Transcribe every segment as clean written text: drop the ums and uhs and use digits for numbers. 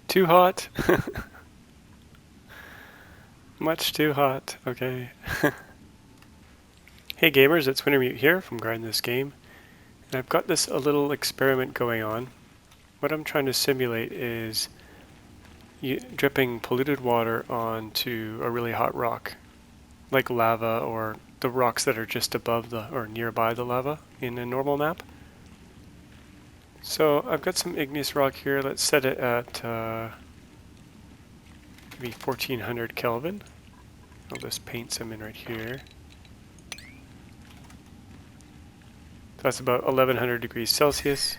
Too hot. Much too hot. Okay. Hey gamers, it's Wintermute here from Grind This Game. And I've got this a little experiment going on. What I'm trying to simulate is dripping polluted water onto a really hot rock, like lava or the rocks that are just above the or nearby the lava in a normal map. So I've got some igneous rock here. Let's set it at maybe 1400 Kelvin. I'll just paint some in right here. That's about 1100 degrees Celsius.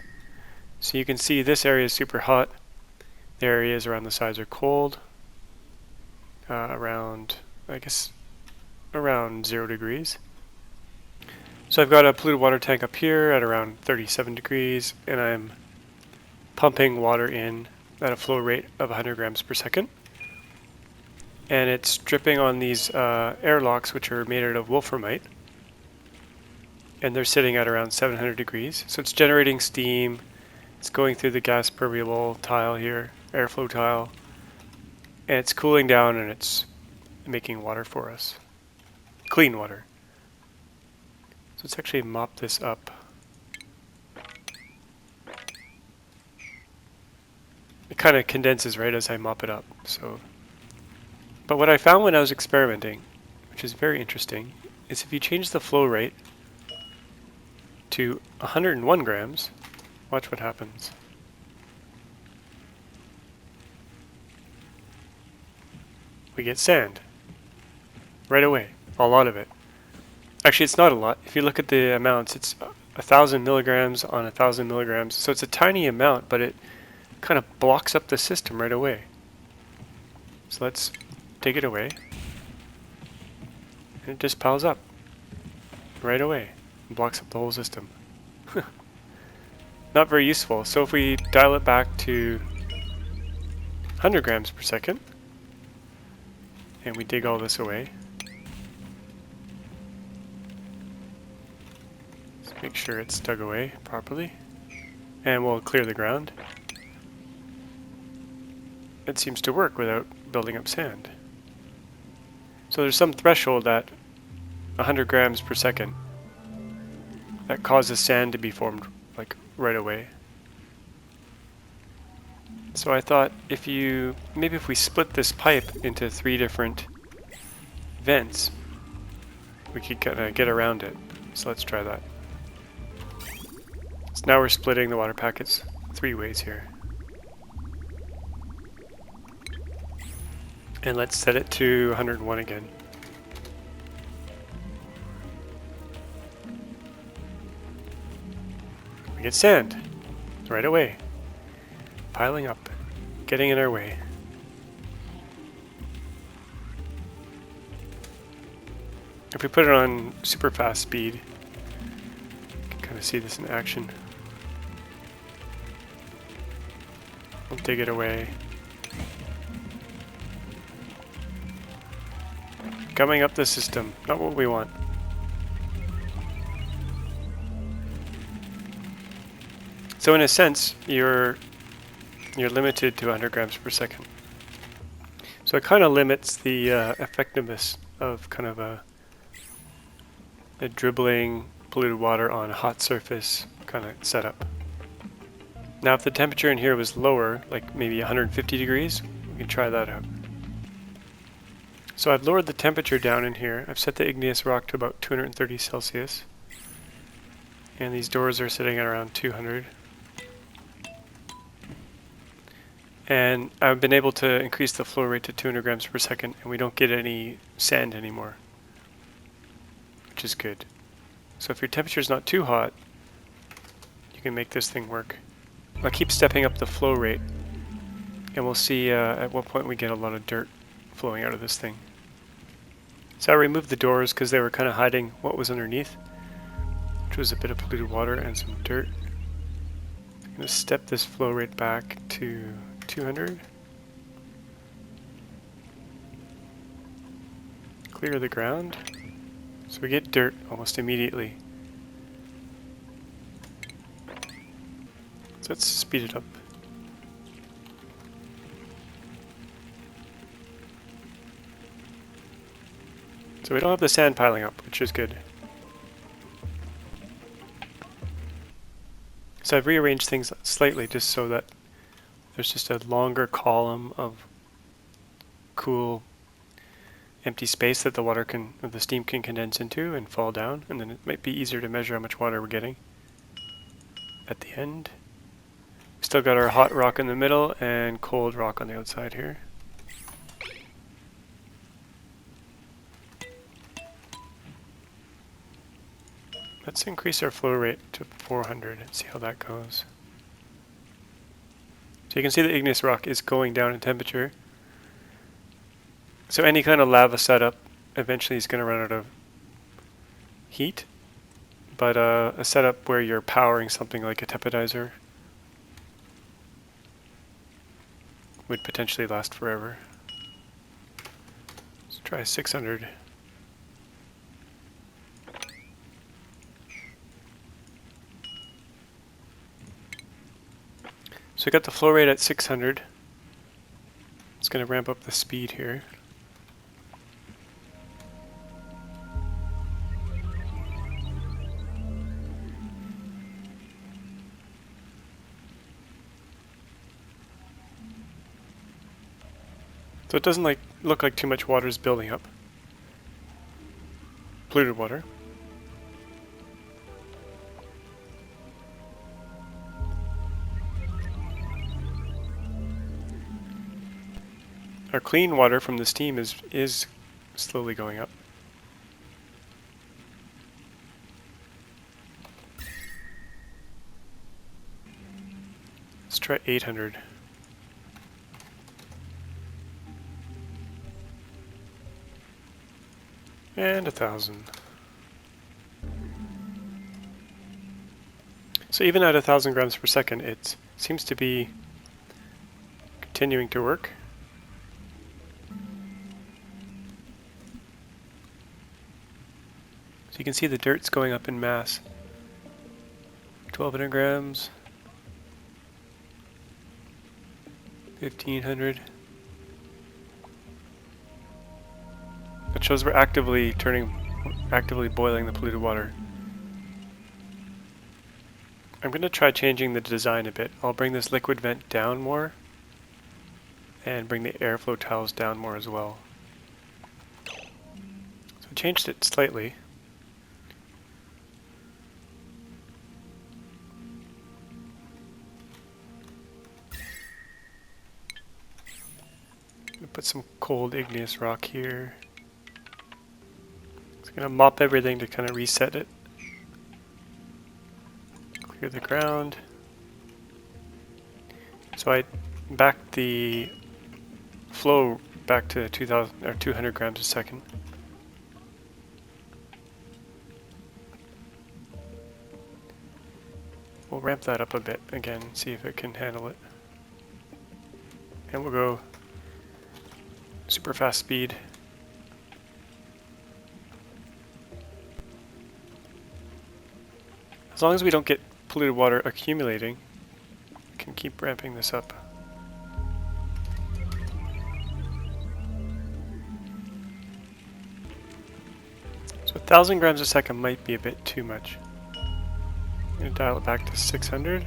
So you can see this area is super hot. The areas around the sides are cold. Around 0 degrees. So I've got a polluted water tank up here at around 37 degrees, and I'm pumping water in at a flow rate of 100 grams per second. And it's dripping on these airlocks, which are made out of wolframite. And they're sitting at around 700 degrees. So it's generating steam. It's going through the gas permeable tile here, airflow tile. And it's cooling down and it's making water for us. Clean water. So let's actually mop this up. It kind of condenses right as I mop it up. But what I found when I was experimenting, which is very interesting, is if you change the flow rate to 101 grams, watch what happens. We get sand right away, a lot of it. Actually, it's not a lot. If you look at the amounts, it's 1,000 milligrams on 1,000 milligrams. So it's a tiny amount, but it kind of blocks up the system right away. So let's take it away. And it just piles up right away and blocks up the whole system. Not very useful. So if we dial it back to 100 grams per second, and we dig all this away, let's make sure it's dug away properly, and we'll clear the ground. It seems to work without building up sand. So there's some threshold at 100 grams per second that causes sand to be formed like right away. So I thought maybe if we split this pipe into 3 different vents, we could kind of get around it. So let's try that. So now we're splitting the water packets 3 ways here. And let's set it to 101 again. We get sand right away. Piling up, getting in our way. If we put it on super fast speed, you can kind of see this in action. We'll dig it away. Coming up the system, not what we want. So in a sense, you're limited to 100 grams per second. So it kind of limits the effectiveness of kind of a dribbling polluted water on a hot surface kind of setup. Now if the temperature in here was lower, like maybe 150 degrees, we can try that out. So I've lowered the temperature down in here. I've set the igneous rock to about 230 Celsius. And these doors are sitting at around 200. And I've been able to increase the flow rate to 200 grams per second, and we don't get any sand anymore, which is good. So if your temperature is not too hot, you can make this thing work. I'll keep stepping up the flow rate, and we'll see at what point we get a lot of dirt flowing out of this thing. So I removed the doors because they were kind of hiding what was underneath, which was a bit of polluted water and some dirt. I'm going to step this flow rate back to 200. Clear the ground. So we get dirt almost immediately. So let's speed it up. So we don't have the sand piling up, which is good. So I've rearranged things slightly just so that there's just a longer column of cool empty space that the steam can condense into and fall down, and then it might be easier to measure how much water we're getting at the end. We still got our hot rock in the middle and cold rock on the outside here. Let's increase our flow rate to 400 and see how that goes. So you can see the igneous rock is going down in temperature. So any kind of lava setup eventually is going to run out of heat, but a setup where you're powering something like a tepidizer would potentially last forever. Let's try 600. So we got the flow rate at 600. It's going to ramp up the speed here. So it doesn't look like too much water is building up. Polluted water. Our clean water from the steam is slowly going up. Let's try 800. And 1,000. So even at 1,000 grams per second, it seems to be continuing to work. So you can see the dirt's going up in mass. 1,200 grams. 1,500. That shows we're actively boiling the polluted water. I'm going to try changing the design a bit. I'll bring this liquid vent down more and bring the airflow tiles down more as well. So I changed it slightly. Put some cold igneous rock here. So I'm going to mop everything to kind of reset it. Clear the ground. So I backed the flow back to 2,000 or 200 grams a second. We'll ramp that up a bit again, see if it can handle it. And we'll go super fast speed. As long as we don't get polluted water accumulating, we can keep ramping this up. So 1,000 grams a second might be a bit too much. I'm going to dial it back to 600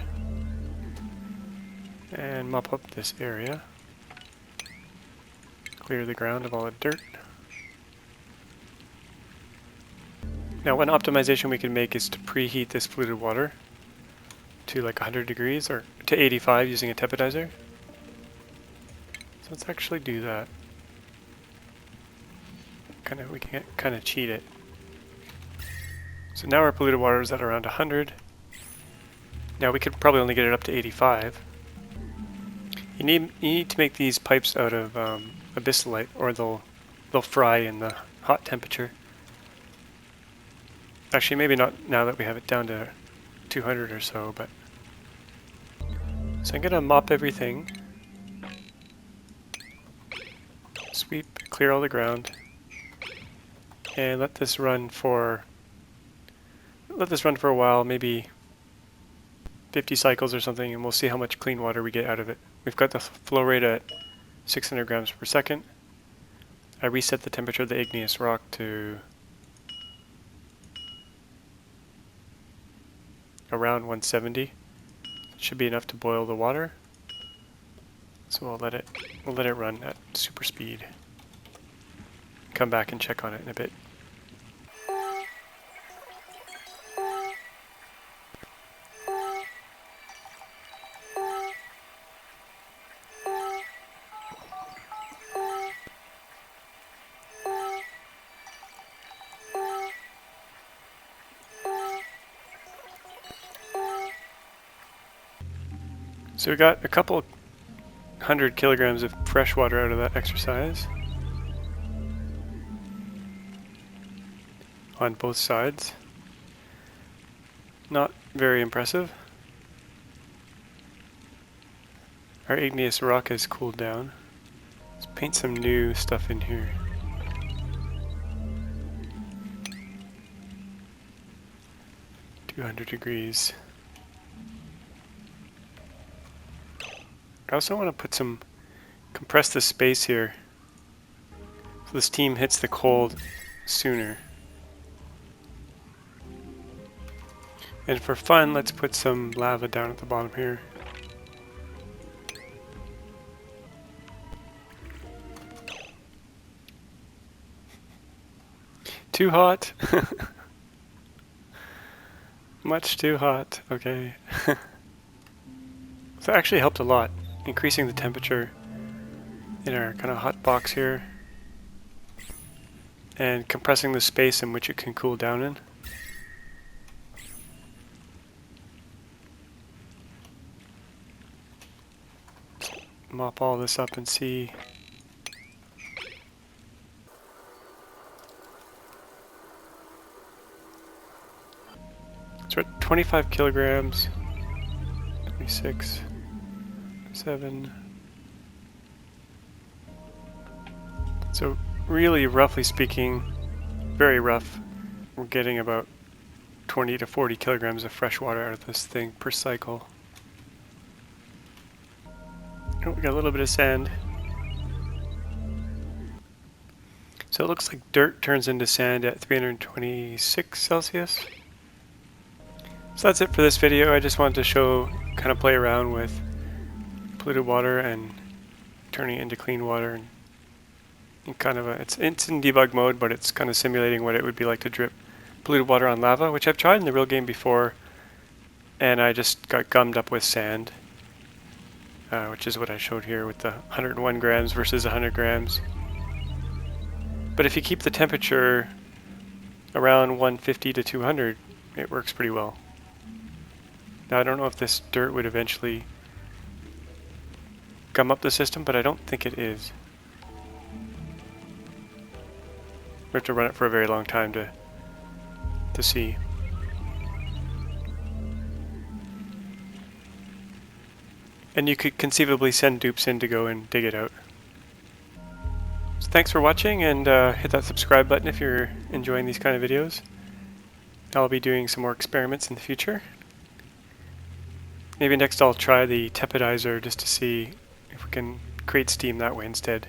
and mop up this area. Clear the ground of all the dirt. Now one optimization we can make is to preheat this polluted water to like 100 degrees or to 85 using a tepidizer. So let's actually do that. We can kind of cheat it. So now our polluted water is at around 100. Now we could probably only get it up to 85. You need to make these pipes out of abyssalite, or they'll fry in the hot temperature. Actually, maybe not now that we have it down to 200 or so, but... So I'm going to mop everything. Sweep, clear all the ground. And let this run for a while, maybe 50 cycles or something, and we'll see how much clean water we get out of it. We've got the flow rate at 600 grams per second. I reset the temperature of the igneous rock to around 170. Should be enough to boil the water. So we'll let it run at super speed. Come back and check on it in a bit. So we got a couple 100 kilograms of fresh water out of that exercise on both sides. Not very impressive. Our igneous rock has cooled down. Let's paint some new stuff in here. $200. I also want to compress the space here so the steam hits the cold sooner. And for fun, let's put some lava down at the bottom here. Too hot? Much too hot, okay. So it actually helped a lot, increasing the temperature in our kind of hot box here and compressing the space in which it can cool down in. Mop all this up and see. So we're at 25 kilograms, 26, 7. So really, roughly speaking, very rough, we're getting about 20 to 40 kilograms of fresh water out of this thing per cycle. Oh, we got a little bit of sand. So it looks like dirt turns into sand at 326 Celsius. So that's it for this video. I just wanted to show, kind of play around with polluted water and turning it into clean water. And kind of it's in debug mode, but it's kind of simulating what it would be like to drip polluted water on lava, which I've tried in the real game before, and I just got gummed up with sand, which is what I showed here with the 101 grams versus 100 grams. But if you keep the temperature around 150 to 200, it works pretty well. Now I don't know if this dirt would eventually gum up the system, but I don't think it is. We have to run it for a very long time to see. And you could conceivably send dupes in to go and dig it out. So thanks for watching, and hit that subscribe button if you're enjoying these kind of videos. I'll be doing some more experiments in the future. Maybe next I'll try the tepidizer just to see if we can create steam that way instead.